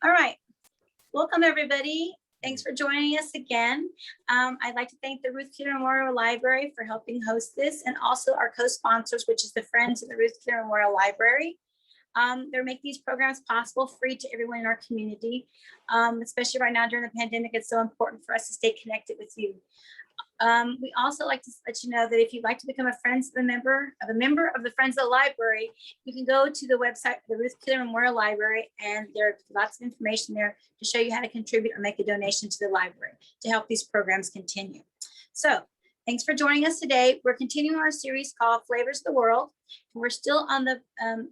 All right. Welcome, everybody. Thanks for joining us again. I'd like to thank the Ruth Keeler Memorial Library for helping host this, and also our co-sponsors, which is the Friends of the Ruth Keeler Memorial Library. They make these programs possible free to everyone in our community, especially right now during the pandemic. It's so important for us to stay connected with you. We also like to let you know that if you'd like to become a member of the Friends of the Library, you can go to the website of the Ruth Keeler Memorial Library, and there's lots of information there to show you how to contribute or make a donation to the library to help these programs continue. So thanks for joining us today. We're continuing our series called Flavors of the World. And we're still on the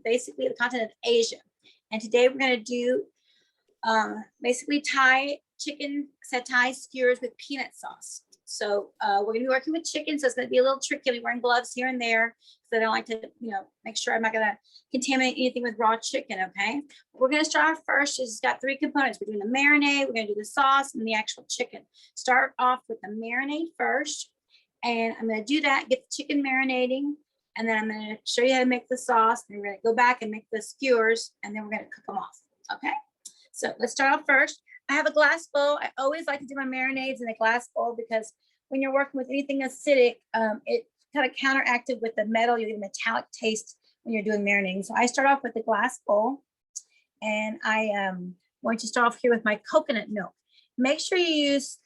basically the continent of Asia. And today we're going to do basically Thai chicken satay skewers with peanut sauce. So we're going to be working with chicken, so it's going to be a little tricky. I'm wearing gloves here and there, so I don't like to, make sure I'm not going to contaminate anything with raw chicken. Okay. We're going to start off first. It's got three components. We're doing the marinade, we're going to do the sauce, and the actual chicken. Start off with the marinade first, and I'm going to do that. Get the chicken marinating, and then I'm going to show you how to make the sauce. And we're going to go back and make the skewers, and then we're going to cook them off. Okay. So let's start off first. I have a glass bowl. I always like to do my marinades in a glass bowl because when you're working with anything acidic, it kind of counteracted with the metal. You get a metallic taste when you're doing marinating. So I start off with the glass bowl, and I am going to start off here with my coconut milk. Make sure you use,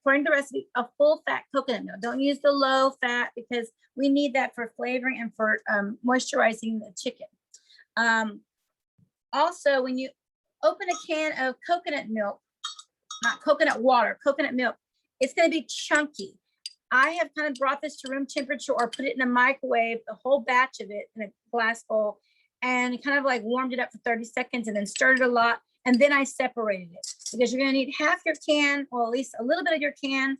according to the recipe, a full fat coconut milk. Don't use the low fat because we need that for flavoring and for moisturizing the chicken. Also, when you open a can of coconut milk, not coconut water, coconut milk, it's going to be chunky. I have kind of brought this to room temperature or put it in a microwave, the whole batch of it in a glass bowl, and kind of like warmed it up for 30 seconds and then stirred it a lot. And then I separated it because you're going to need half your can, or at least a little bit of your can,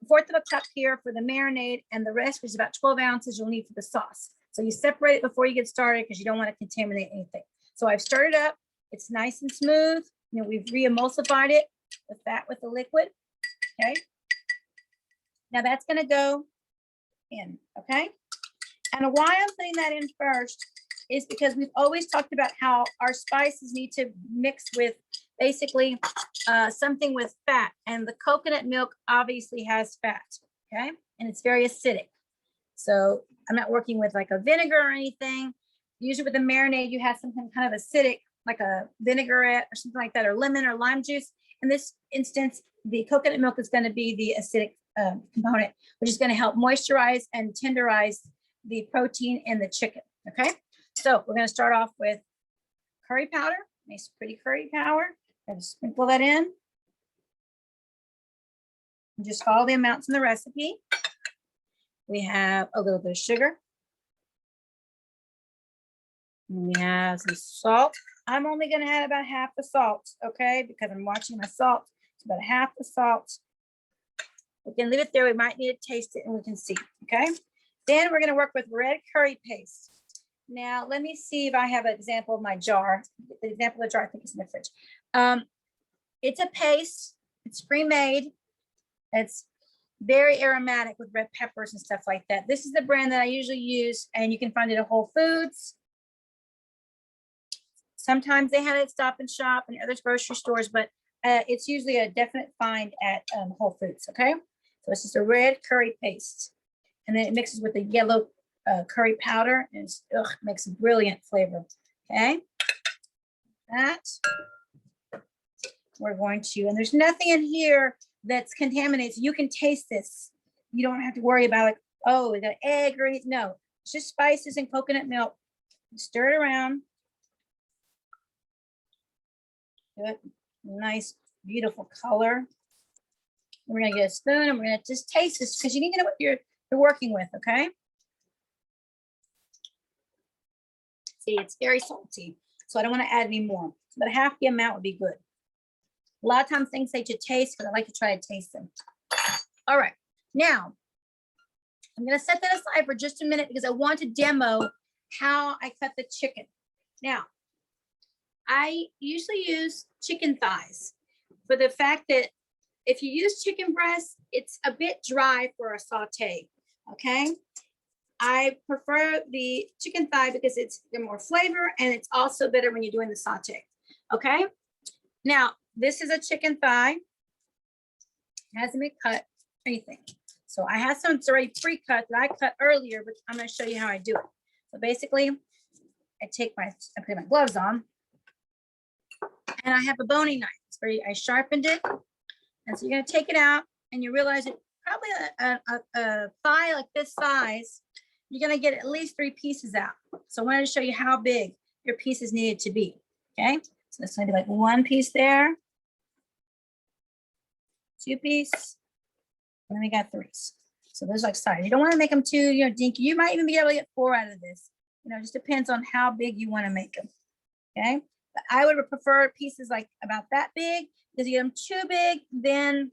a fourth of a cup here for the marinade, and the rest, which is about 12 ounces, you'll need for the sauce. So you separate it before you get started because you don't want to contaminate anything. So I've stirred it up. It's nice and smooth. We've re-emulsified it, the fat with the liquid. Okay. Now that's going to go in. Okay. And why I'm putting that in first is because we've always talked about how our spices need to mix with basically something with fat, and the coconut milk obviously has fat. Okay. And it's very acidic. So I'm not working with like a vinegar or anything. Usually with a marinade, you have something kind of acidic, like a vinaigrette or something like that, or lemon or lime juice. In this instance, the coconut milk is going to be the acidic component, which is going to help moisturize and tenderize the protein in the chicken. Okay, so we're going to start off with curry powder, nice pretty curry powder. I'm going to sprinkle that in. And just follow the amounts in the recipe. We have a little bit of sugar. And we have some salt. I'm only going to add about half the salt, okay, because I'm watching my salt. It's about half the salt. We can leave it there. We might need to taste it and we can see, okay? Then we're going to work with red curry paste. Now, let me see if I have an example of my jar. The example of the jar, I think, is in the fridge. It's a paste. It's pre-made. It's very aromatic with red peppers and stuff like that. This is the brand that I usually use, and you can find it at Whole Foods. Sometimes they have it at Stop and Shop and other grocery stores, but it's usually a definite find at Whole Foods, okay? So it's just a red curry paste. And then it mixes with the yellow curry powder, and it makes a brilliant flavor, okay? That we're going to, and there's nothing in here that's contaminated. So you can taste this. You don't have to worry about like, oh, we got egg or anything. No, it's just spices and coconut milk. Stir it around. Good, nice, beautiful color. We're gonna get a spoon and we're gonna just taste this because you need to know what you're working with, okay? See, it's very salty, so I don't want to add any more. But half the amount would be good. A lot of times things say to taste, but I like to try to taste them. All right, now I'm gonna set that aside for just a minute because I want to demo how I cut the chicken. Now, I usually use chicken thighs for the fact that if you use chicken breast, it's a bit dry for a saute, okay? I prefer the chicken thigh because it's more flavor and it's also better when you're doing the saute, okay? Now, this is a chicken thigh. It hasn't been cut or anything. So I have some that's already pre-cut that I cut earlier, but I'm going to show you how I do it. So basically, I put my gloves on, and I have a boning knife. It's I sharpened it, and so you're going to take it out, and you realize it probably a thigh like this size. You're going to get at least 3 pieces out. So I wanted to show you how big your pieces needed to be. Okay, so it's going to be like 1 piece there, 2 pieces, and then we got 3s. So those like size. You don't want to make them too, dinky. You might even be able to get 4 out of this. It just depends on how big you want to make them. Okay, but I would prefer pieces like about that big, because you get them too big, then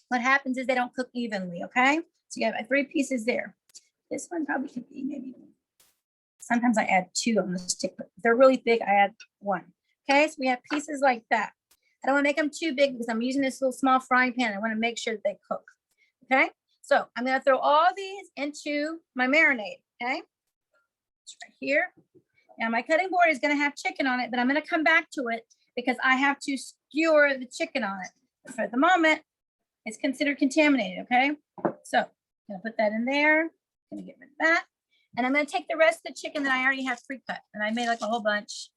what happens is they don't cook evenly. Okay, so you have 3 pieces there. This one probably could be maybe. Sometimes I add 2 on the stick, but if they're really big, I add 1. Okay, so we have pieces like that. I don't want to make them too big because I'm using this little small frying pan. I want to make sure that they cook. Okay, so I'm going to throw all these into my marinade. Okay, it's right here. Now my cutting board is going to have chicken on it, but I'm going to come back to it because I have to skewer the chicken on it. But for the moment, it's considered contaminated. Okay, so I'm going to put that in there. I'm going to get rid of that. And I'm going to take the rest of the chicken that I already have pre-cut. And I made like a whole bunch.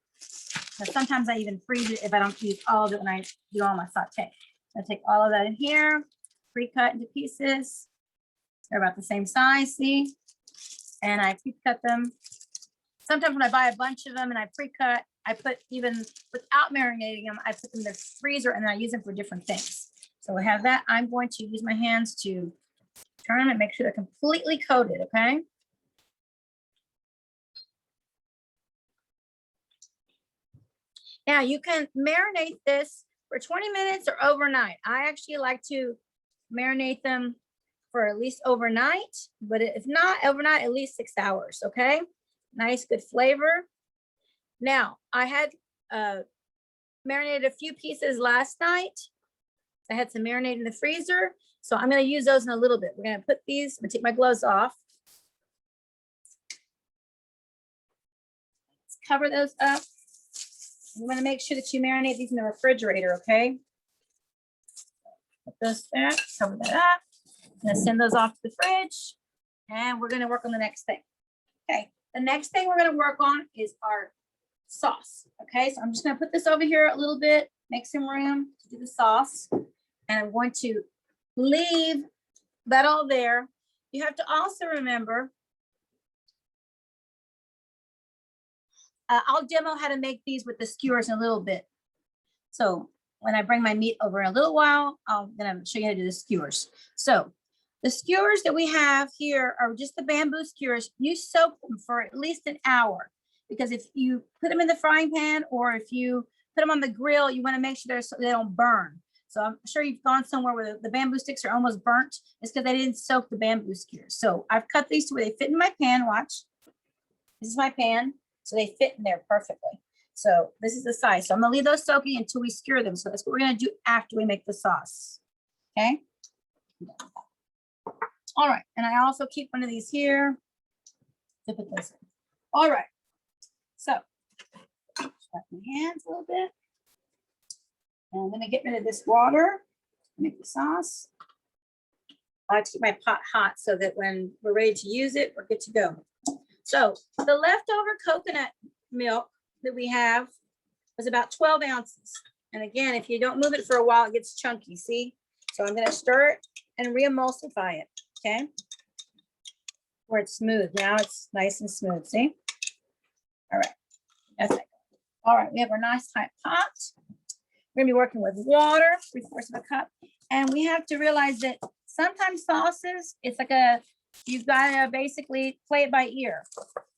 But sometimes I even freeze it if I don't use all of it when I do all my saute. I take all of that in here, pre-cut into pieces. They're about the same size, see? And I pre-cut them. Sometimes when I buy a bunch of them and I pre-cut, I put even without marinating them, I put them in the freezer and then I use them for different things. So we have that. I'm going to use my hands to turn them and make sure they're completely coated, okay? Now you can marinate this for 20 minutes or overnight. I actually like to marinate them for at least overnight, but if not overnight, at least 6 hours, okay? Nice, good flavor. Now, I had marinated a few pieces last night. I had some marinade in the freezer, so I'm gonna use those in a little bit. We're gonna put these, I'm gonna take my gloves off. Let's cover those up. You want to make sure that you marinate these in the refrigerator, okay? Put those there, cover that up. I'm going to send those off to the fridge, and we're going to work on the next thing. Okay, the next thing we're going to work on is our sauce. Okay, so I'm just going to put this over here a little bit, make some room to do the sauce, and I'm going to leave that all there. You have to also remember, I'll demo how to make these with the skewers in a little bit. So when I bring my meat over in a little while, I'm gonna show you how to do the skewers. So the skewers that we have here are just the bamboo skewers. You soak them for at least an hour, because if you put them in the frying pan or if you put them on the grill, you wanna make sure they don't burn. So I'm sure you've gone somewhere where the bamboo sticks are almost burnt. It's because they didn't soak the bamboo skewers. So I've cut these to where they fit in my pan, watch. This is my pan. So they fit in there perfectly. So this is the size. So I'm gonna leave those soaking until we skewer them. So that's what we're gonna do after we make the sauce. Okay. All right. And I also keep one of these here to put this in. All right. So wipe my hands a little bit. And I'm gonna get rid of this water, make the sauce. I like to keep my pot hot so that when we're ready to use it, we're good to go. So the leftover coconut milk that we have was about 12 ounces. And again, if you don't move it for a while, it gets chunky, see? So I'm gonna stir it and re-emulsify it, okay? Where it's smooth. Now it's nice and smooth, see? All right, that's it. All right, we have our nice hot pot. We're gonna be working with water, 3/4 of a cup. And we have to realize that sometimes sauces, it's like you've got to basically play it by ear.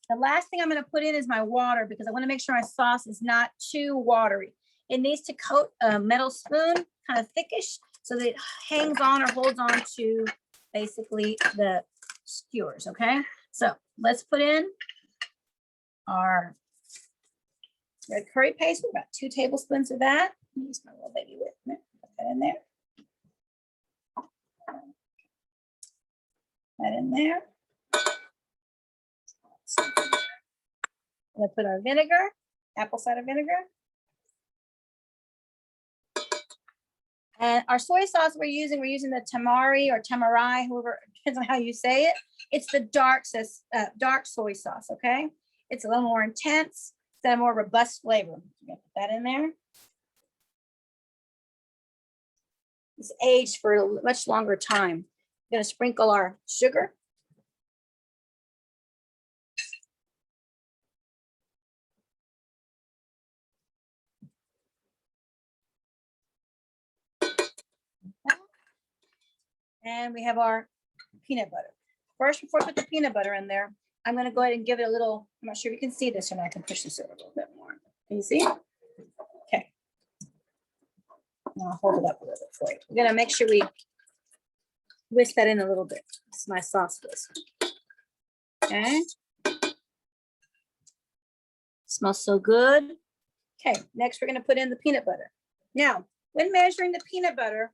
The last thing I'm going to put in is my water because I want to make sure my sauce is not too watery. It needs to coat a metal spoon, kind of thickish, so that it hangs on or holds on to basically the skewers, okay? So let's put in our red curry paste, about 2 tablespoons of that. Use my little baby whip, put that in there. That in there. We'll put our vinegar, apple cider vinegar. And our soy sauce we're using the tamari or tamarai, whoever, depends on how you say it. It's the dark soy sauce, okay? It's a little more intense, it's got a more robust flavor. Put that in there. It's aged for a much longer time. I'm gonna sprinkle our sugar. And we have our peanut butter. First, before I put the peanut butter in there, I'm gonna go ahead and give it a little, I'm not sure if you can see this or not. I can push this over a little bit more. Can you see? Okay. I'll hold it up a little bit for you. We're gonna make sure we whisk that in a little bit. This is my sauce whisk. Okay. Smells so good. Okay, next we're gonna put in the peanut butter. Now, when measuring the peanut butter,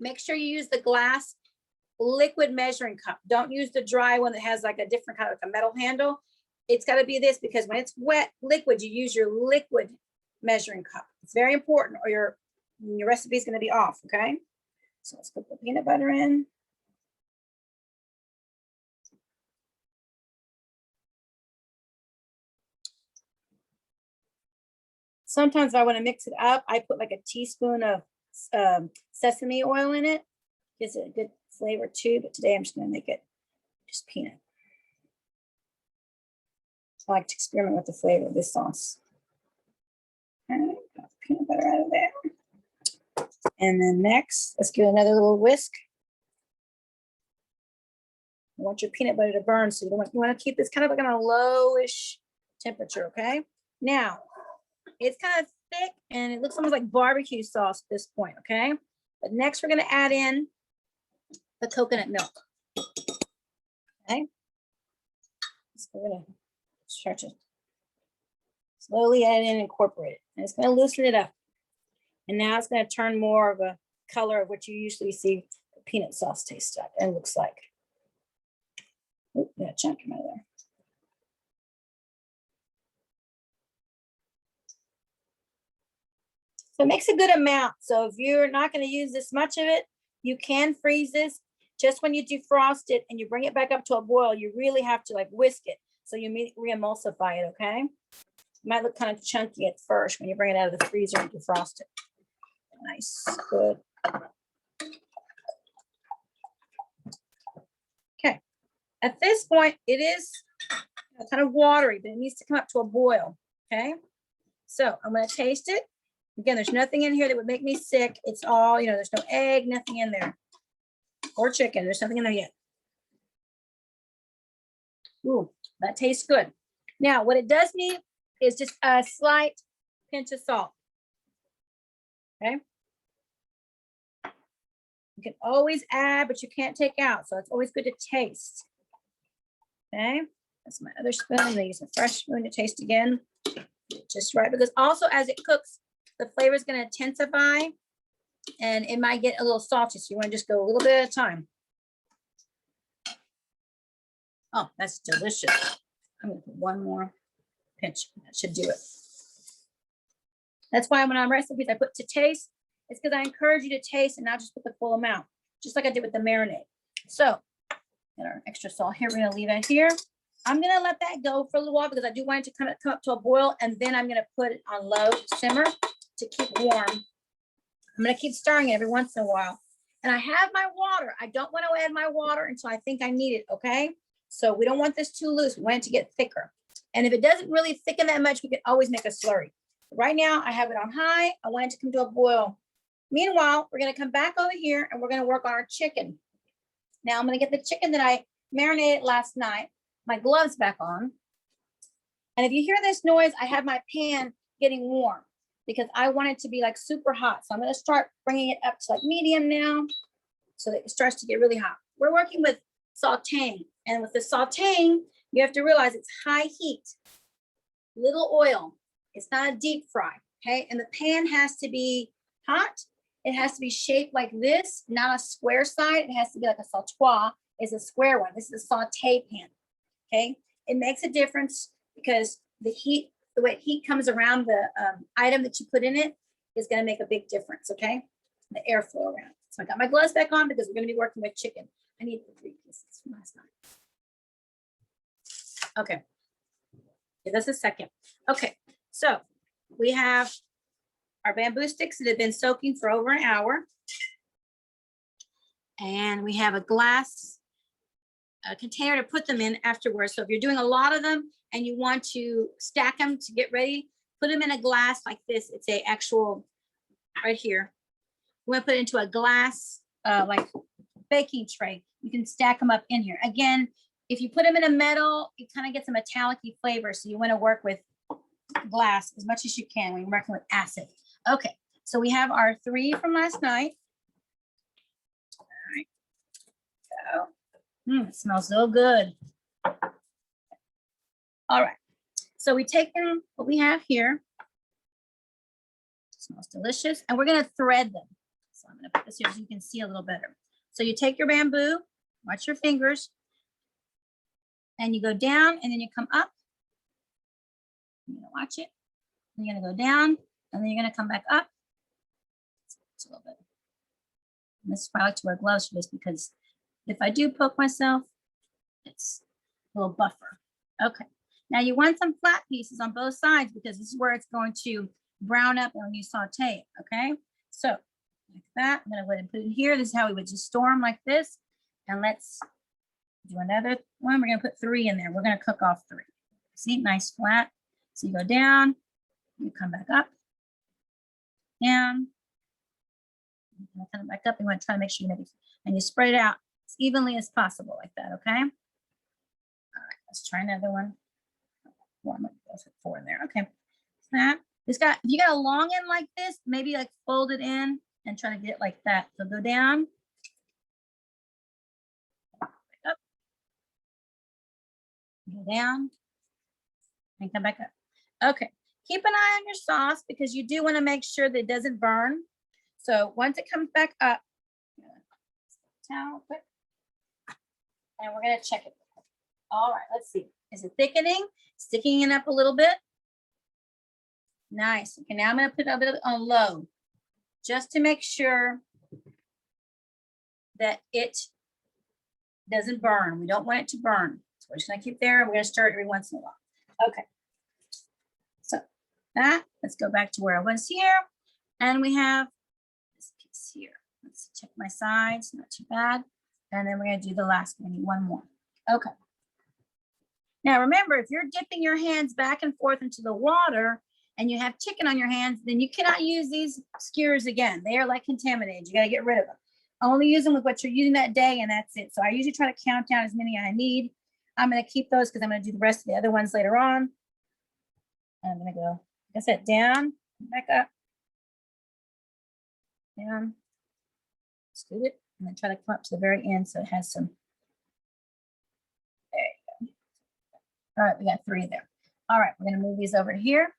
make sure you use the glass liquid measuring cup. Don't use the dry one that has like a different kind of like a metal handle. It's got to be this, because when it's wet liquid, you use your liquid measuring cup. It's very important, or your recipe is going to be off. Okay, so let's put the peanut butter in. Sometimes if I want to mix it up, I put like a teaspoon of sesame oil in it. Gives it a good flavor too, but today I'm just going to make it just peanut. I like to experiment with the flavor of this sauce. Okay, got the peanut butter out of there. And then next, let's give it another little whisk. You want your peanut butter to burn, so you want to keep this kind of like on a lowish temperature, okay? Now, it's kind of thick and it looks almost like barbecue sauce at this point, okay? But next we're going to add in the coconut milk. Okay. So we're going to start to slowly add in and incorporate it. And it's going to loosen it up. And now it's going to turn more of a color of what you usually see the peanut sauce taste like and looks like. Oh, that chunk came out of there. So it makes a good amount. So if you're not going to use this much of it, you can freeze this. Just when you defrost it and you bring it back up to a boil, you really have to like whisk it. So you re-emulsify it, okay? It might look kind of chunky at first when you bring it out of the freezer and defrost it. Nice, good. Okay, at this point, it is kind of watery, but it needs to come up to a boil, okay? So I'm gonna taste it. Again, there's nothing in here that would make me sick. It's all, there's no egg, nothing in there. Or chicken, there's nothing in there yet. Ooh, that tastes good. Now, what it does need is just a slight pinch of salt. Okay. You can always add, but you can't take out. So it's always good to taste. Okay. That's my other spoon. I'm gonna use a fresh spoon to taste again. Just right, because also as it cooks, the flavor is going to intensify and it might get a little salty. So you want to just go a little bit at a time. Oh, that's delicious. I'm going to put one more pinch. That should do it. That's why when I'm recipes, I put to taste. It's because I encourage you to taste and not just put the full amount, just like I did with the marinade. So, get our extra salt here. We're going to leave it here. I'm going to let that go for a little while because I do want it to come up to a boil, and then I'm going to put it on low to simmer to keep warm. I'm going to keep stirring it every once in a while. And I have my water. I don't want to add my water until I think I need it, okay? So we don't want this too loose. We want it to get thicker. And if it doesn't really thicken that much, we can always make a slurry. Right now, I have it on high. I want it to come to a boil. Meanwhile, we're going to come back over here and we're going to work on our chicken. Now, I'm going to get the chicken that I marinated last night, my gloves back on. And if you hear this noise, I have my pan getting warm because I want it to be like super hot. So I'm going to start bringing it up to like medium now so that it starts to get really hot. We're working with sauteing. And with the sauteing, you have to realize it's high heat, little oil. It's not a deep fry, okay? And the pan has to be hot. It has to be shaped like this, not a square side. It has to be like a sautoir. It's a square one. This is a saute pan, okay? It makes a difference because the heat, the way heat comes around the item that you put in it is going to make a big difference, okay? the airflow around. So I got my gloves back on because we're going to be working with chicken. I need the 3 pieces from last night. Okay. Give us a second. Okay. So we have our bamboo sticks that have been soaking for over an hour. And we have a glass container to put them in afterwards. So if you're doing a lot of them and you want to stack them to get ready, put them in a glass like this. It's a actual right here. We're going to put it into a glass like baking tray. You can stack them up in here. Again, if you put them in a metal, it kind of gets a metallic-y flavor. So you want to work with glass as much as you can when you're working with acid. Okay, so we have our 3 from last night. All right. So, it smells so good. All right, so we take them, what we have here. It smells delicious, and we're going to thread them. So I'm going to put this here so you can see a little better. So you take your bamboo, watch your fingers, and you go down, and then you come up. You're going to watch it. And you're going to go down, and then you're going to come back up. It's a little bit. And this is why I like to wear gloves for this, because if I do poke myself, it's a little buffer. Okay. Now you want some flat pieces on both sides because this is where it's going to brown up when you saute it. Okay. So like that, I'm going to go ahead and put it in here. This is how we would just store them like this. And let's do another one. We're going to put 3 in there. We're going to cook off 3. See, nice flat. So you go down, you come back up, down, you come back up. You want to try to make sure you make it, and you spread it out as evenly as possible like that. Okay. All right, let's try another one. 4 in there. Okay. That it's got, if you got a long end like this, maybe like fold it in and try to get it like that. So go down, back up, go down, and come back up. Okay. Keep an eye on your sauce because you do want to make sure that it doesn't burn. So once it comes back up, towel, and we're going to check it. All right, let's see. Is it thickening? Sticking it up a little bit. Nice. Okay, now I'm going to put a bit on low just to make sure that it doesn't burn. We don't want it to burn. So we're just going to keep there. We're going to stir it every once in a while. Okay. So that, let's go back to where I was here. And we have this piece here. Let's check my sides, not too bad. And then we're going to do the last one. I need 1 more. Okay. Now remember, if you're dipping your hands back and forth into the water and you have chicken on your hands, then you cannot use these skewers again. They are like contaminated. You got to get rid of them. Only use them with what you're using that day, and that's it. So I usually try to count down as many I need. I'm going to keep those because I'm going to do the rest of the other ones later on. And I'm going to go, like I said, down, back up, down, scoot it, and then try to come up to the very end so it has some. There you go. All right, we got 3 there. All right, we're going to move these over here.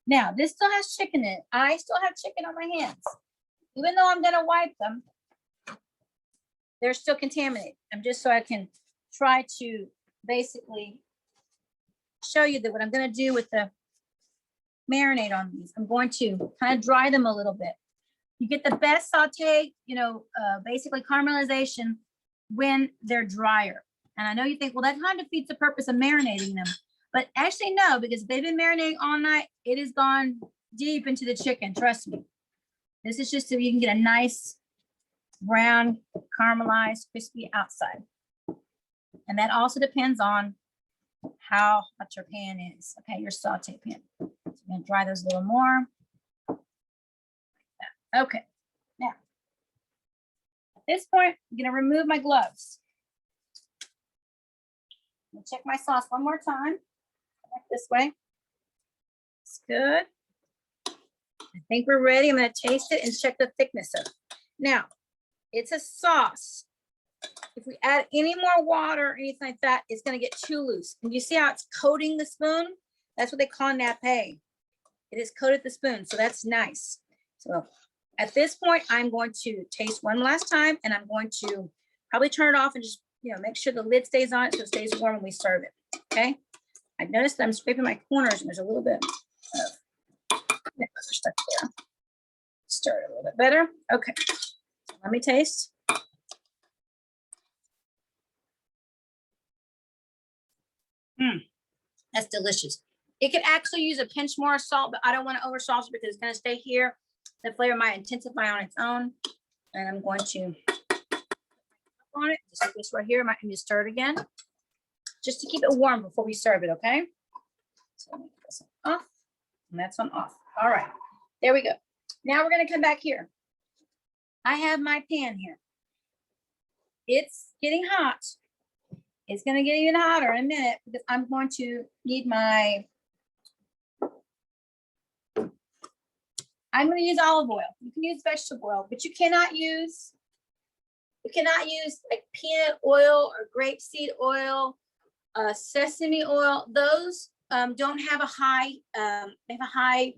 Now, this still has chicken in it. I still have chicken on my hands. Even though I'm going to wipe them, they're still contaminated. I'm just so I can try to basically show you that what I'm going to do with the marinade on these, I'm going to kind of dry them a little bit. You get the best saute, basically caramelization when they're drier. And I know you think, well, that kind of defeats the purpose of marinating them. But actually, no, because if they've been marinating all night, it has gone deep into the chicken. Trust me. This is just so you can get a nice brown, caramelized, crispy outside. And that also depends on how hot your pan is. Okay, your saute pan. So I'm going to dry those a little more. Like that. Okay. Now, at this point, I'm going to remove my gloves. I'm going to check my sauce one more time. Like this way. It's good. I think we're ready. I'm going to taste it and check the thickness of it. Now, it's a sauce. If we add any more water or anything like that, it's going to get too loose. And you see how it's coating the spoon? That's what they call nappe. It is coated the spoon, so that's nice. So at this point, I'm going to taste one last time, and I'm going to probably turn it off and just make sure the lid stays on it so it stays warm when we serve it. Okay. I've noticed that I'm scraping my corners and there's a little bit of stuck there. stir it a little bit better. Okay, let me taste. That's delicious. It could actually use a pinch more salt, but I don't want to over salt it because it's going to stay here. The flavor might intensify on its own. And I'm going to on it. Just like this right here. I might need to stir it again. Just to keep it warm before we serve it, okay? So let me get this off. And that's on off. All right. There we go. Now we're going to come back here. I have my pan here. It's getting hot. It's going to get even hotter in a minute because I'm going to need my, I'm going to use olive oil. You can use vegetable oil, but you cannot use like peanut oil or grapeseed oil, sesame oil. Those don't have a high, they have a high,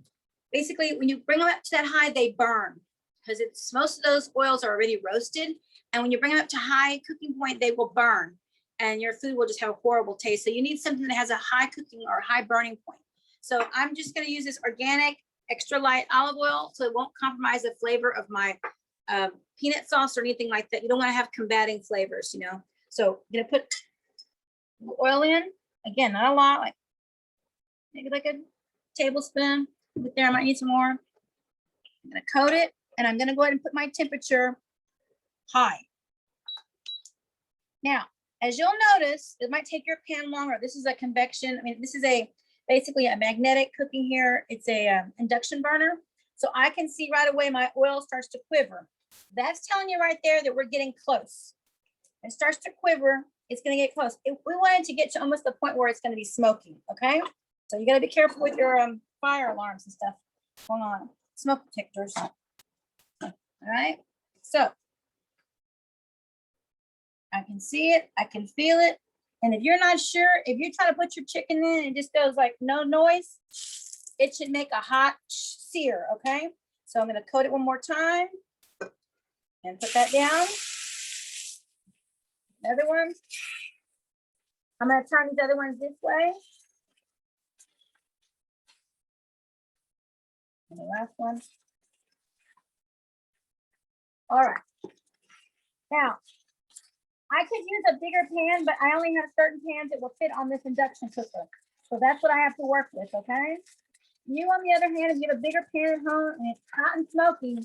basically when you bring them up to that high, they burn because it's most of those oils are already roasted. And when you bring them up to high cooking point, they will burn and your food will just have a horrible taste. So you need something that has a high cooking or high burning point. So I'm just going to use this organic extra light olive oil so it won't compromise the flavor of my peanut sauce or anything like that. You don't want to have combating flavors, you know. So I'm going to put oil in. Again, not a lot, like maybe like a tablespoon. But there, I might need some more. I'm going to coat it and I'm going to go ahead and put my temperature high. Now, as you'll notice, it might take your pan longer. This is a convection. I mean, this is basically a magnetic cooking here. It's a induction burner. So I can see right away my oil starts to quiver. That's telling you right there that we're getting close. It starts to quiver. It's going to get close. We want it to get to almost the point where it's going to be smoking. Okay. So you got to be careful with your fire alarms and stuff going on. Smoke detectors. All right. So I can see it. I can feel it. And if you're not sure, if you try to put your chicken in and it just goes like no noise, it should make a hot sear, okay? So I'm going to coat it one more time and put that down. Another one. I'm going to turn these other ones this way. And the last one. All right. Now, I could use a bigger pan, but I only have certain pans that will fit on this induction cooker. So that's what I have to work with, okay? You, on the other hand, if you have a bigger pan at home and it's hot and smoky,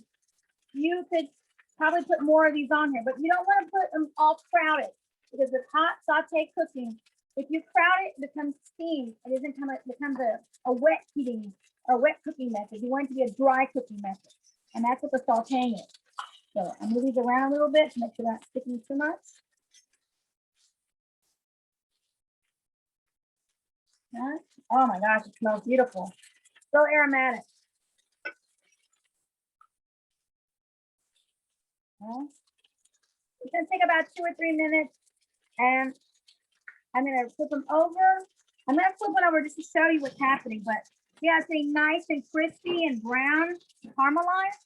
you could probably put more of these on here, but you don't want to put them all crowded because with hot saute cooking, if you crowd it, it becomes steam. It becomes a wet heating or wet cooking method. You want it to be a dry cooking method, and that's what the sauteing is. So I'm moving these around a little bit to make sure that's sticking too much. Right. Oh my gosh, it smells beautiful. So aromatic. Okay. It's gonna take about 2 or 3 minutes, and I'm gonna flip them over. I'm gonna flip it over just to show you what's happening, but yeah, it's getting nice and crispy and brown, caramelized.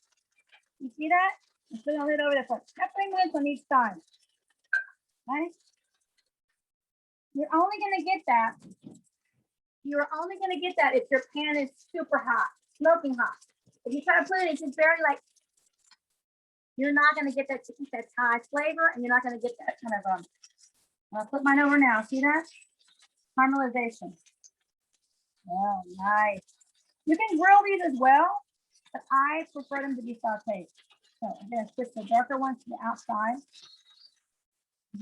You see that? I'm putting a lid over there for 3 minutes on each side. Okay. You're only gonna get that. You're only gonna get that if your pan is super hot, smoking hot. If you try to put it, it's just very like, you're not gonna get that Thai flavor, and you're not gonna get that kind of I'll flip mine over now. See that? Caramelization. Oh, nice. You can grill these as well, but I prefer them to be sauteed. So I'm gonna switch the darker ones to the outside.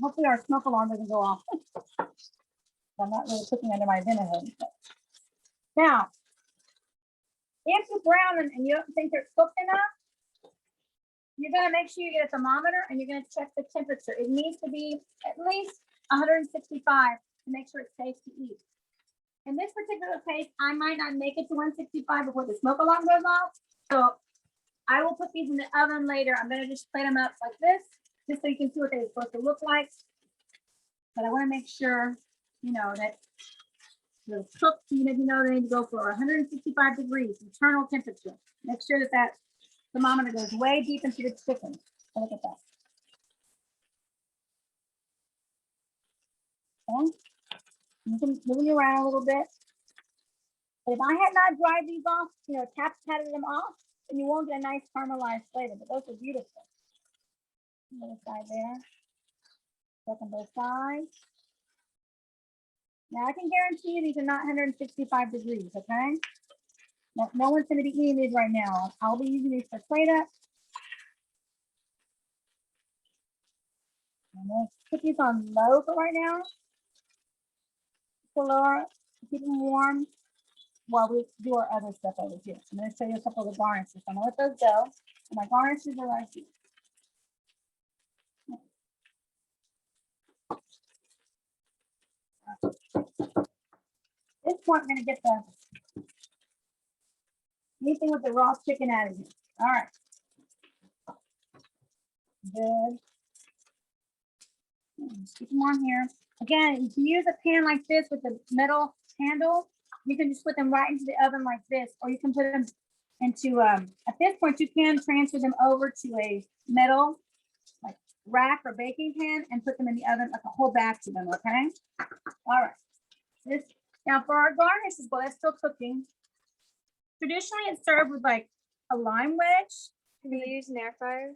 Hopefully our smoke alarm doesn't go off. I'm not really cooking under my vinegar. Now, if you brown them and you don't think they're cooked enough, you're gonna make sure you get a thermometer and you're gonna check the temperature. It needs to be at least 165 to make sure it's safe to eat. In this particular case, I might not make it to 165 before the smoke alarm goes off. So I will put these in the oven later. I'm gonna just plate them up like this, just so you can see what they're supposed to look like. But I wanna make sure, you know, that they're cooked, even if you know they need to go for 165 degrees, internal temperature. Make sure that that thermometer goes way deep into the chicken. Look at that. Okay. You can move around a little bit. But if I had not dried these off, you know, patted them off, and you won't get a nice caramelized flavor, but those are beautiful. Other side there. Check on both sides. Now I can guarantee you these are not 165 degrees, okay? No one's going to be eating these right now. I'll be using these for plate up. I'm going to put these on low for right now. So lower, keep them warm while we do our other stuff over here. I'm going to show you a couple of the garnishes. I'm going to let those go. And my garnishes are right here. This point, I'm going to get anything with the raw chicken out of here. All right. Good. Keep them on here. Again, if you use a pan like this with the metal handle, you can just put them right into the oven like this, or you can put them into, at this point, you can transfer them over to a metal like rack or baking pan and put them in the oven, like a whole batch of them, okay? All right. Now for our garnishes, while it's still cooking, traditionally it's served with like a lime wedge. Can you use an air fryer?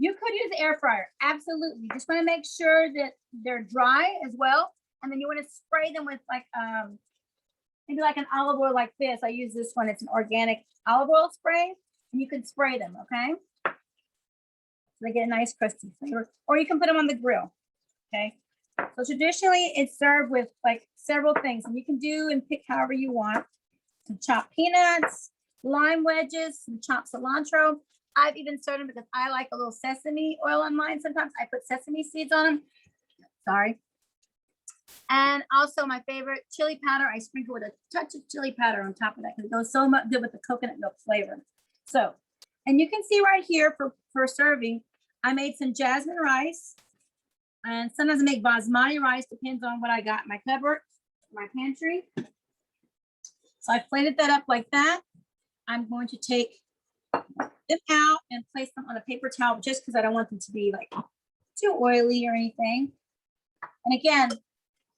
You could use the air fryer, absolutely. Just want to make sure that they're dry as well. And then you want to spray them with like, maybe like an olive oil like this. I use this one, it's an organic olive oil spray. And you can spray them, okay? So they get a nice crusty flavor. Or you can put them on the grill, okay? So traditionally it's served with like several things. And you can do and pick however you want. Some chopped peanuts, lime wedges, some chopped cilantro. I've even served them because I like a little sesame oil on mine. Sometimes I put sesame seeds on them. Sorry. And also my favorite chili powder. I sprinkle with a touch of chili powder on top of that because it goes so much good with the coconut milk flavor. So, and you can see right here for serving, I made some jasmine rice. And sometimes I make basmati rice, depends on what I got in my cupboard, my pantry. So I plated that up like that. I'm going to take them out and place them on a paper towel just because I don't want them to be like too oily or anything. And again,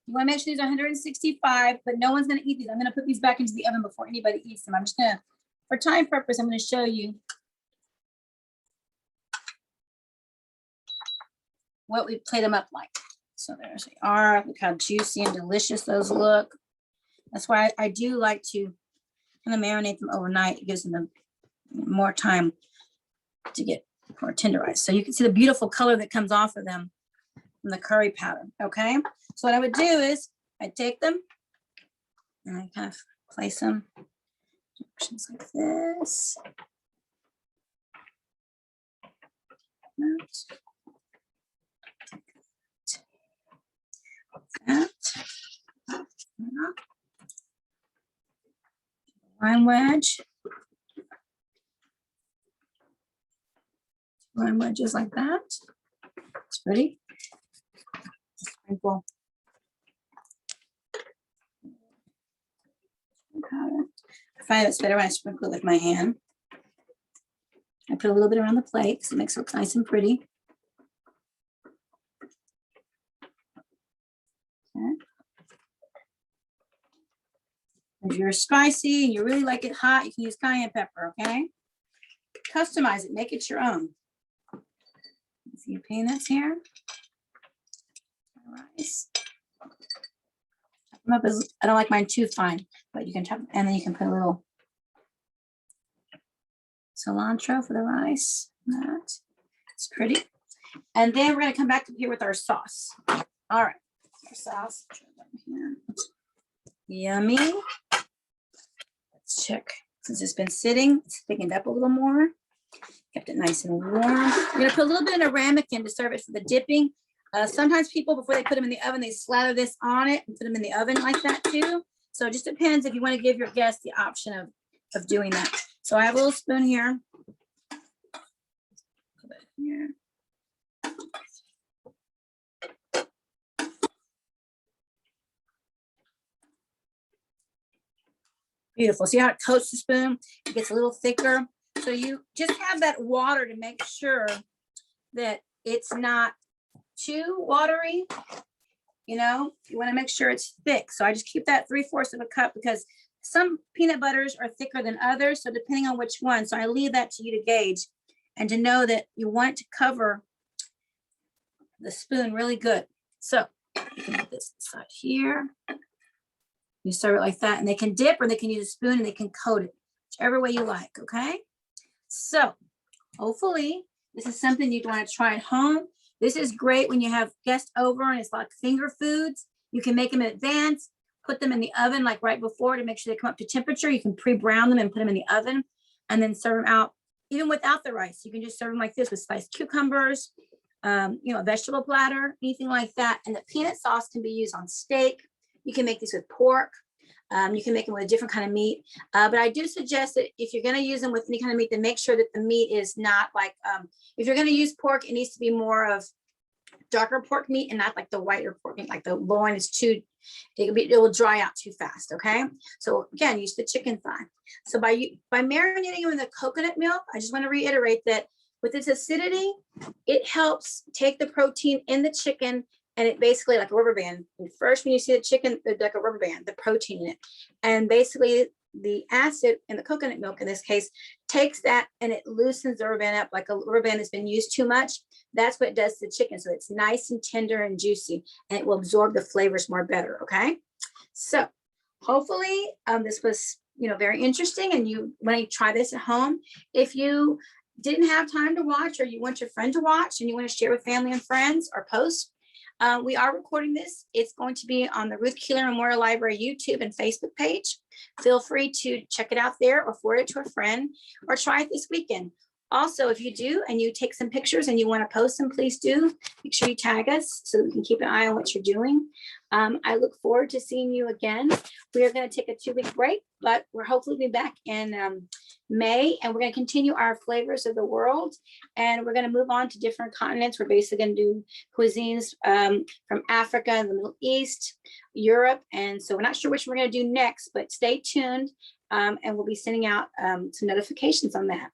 you want to make sure these are 165, but no one's going to eat these. I'm going to put these back into the oven before anybody eats them. I'm just going to, for time purpose, I'm going to show you what we plate them up like. So there they are. Look how juicy and delicious those look. That's why I do like to kind of marinate them overnight. It gives them more time to get more tenderized. So you can see the beautiful color that comes off of them from the curry powder, okay? So what I would do is I take them and I kind of place them like this. That. Lime wedge. Lime wedges like that. It's pretty. Sprinkle. I find it's better when I sprinkle it with my hand. I put a little bit around the plate because it makes it look nice and pretty. Okay. If you're spicy and you really like it hot, you can use cayenne pepper, okay? Customize it, make it your own. A few peanuts here. Rice. Chop them up as, I don't like mine too fine, but you can chop, and then you can put a little cilantro for the rice. That. It's pretty. And then we're going to come back up here with our sauce. All right. Our sauce. Here. Yummy. Let's check. Since it's been sitting, it's thickened up a little more. Kept it nice and warm. We're going to put a little bit of ramekin to serve it for the dipping. Sometimes people, before they put them in the oven, they slather this on it and put them in the oven like that too. So it just depends if you want to give your guests the option of doing that. So I have a little spoon here. Put it here. Beautiful. See how it coats the spoon? It gets a little thicker. So you just have that water to make sure that it's not too watery. You know, you want to make sure it's thick. So I just keep that 3/4 of a cup because Some peanut butters are thicker than others, so depending on which one. So I leave that to you to gauge and to know that you want to cover the spoon really good. So you can put this aside here. You serve it like that, and they can dip or they can use a spoon and they can coat it, whichever way you like, okay? So hopefully this is something you'd want to try at home. This is great when you have guests over and it's like finger foods. You can make them in advance, put them in the oven like right before to make sure they come up to temperature. You can pre-brown them and put them in the oven and then serve them out even without the rice. You can just serve them like this with sliced cucumbers, a vegetable platter, anything like that. And the peanut sauce can be used on steak. You can make these with pork. You can make them with a different kind of meat. But I do suggest that if you're going to use them with any kind of meat, then make sure that the meat is not like, if you're going to use pork, it needs to be more of darker pork meat and not like the whiter pork meat, like the loin is too, it will dry out too fast, okay? So again, use the chicken thigh. So by marinating them in the coconut milk, I just want to reiterate that with its acidity, it helps take the protein in the chicken and it basically like a rubber band. And first, when you see the chicken, like a rubber band, the protein in it. And basically the acid in the coconut milk, in this case, takes that and it loosens the rubber band up like a rubber band has been used too much. That's what it does to the chicken. So it's nice and tender and juicy and it will absorb the flavors more better, okay? So hopefully this was, very interesting and you want to try this at home. If you didn't have time to watch or you want your friend to watch and you want to share with family and friends or post, we are recording this. It's going to be on the Ruth Keeler Memorial Library YouTube and Facebook page. Feel free to check it out there or forward it to a friend or try it this weekend. Also, if you do and you take some pictures and you want to post them, please do. Make sure you tag us so that we can keep an eye on what you're doing. I look forward to seeing you again. We are going to take a 2-week break, but we're hopefully be back in May, and we're going to continue our flavors of the world, and we're going to move on to different continents. We're basically going to do cuisines from Africa and the Middle East, Europe, and so we're not sure which we're going to do next, but stay tuned, and we'll be sending out some notifications on that.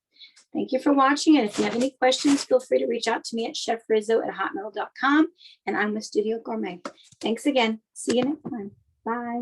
Thank you for watching, and if you have any questions, feel free to reach out to me at chefrizzo@hotmail.com, and I'm with Studio Gourmet. Thanks again. See you next time. Bye.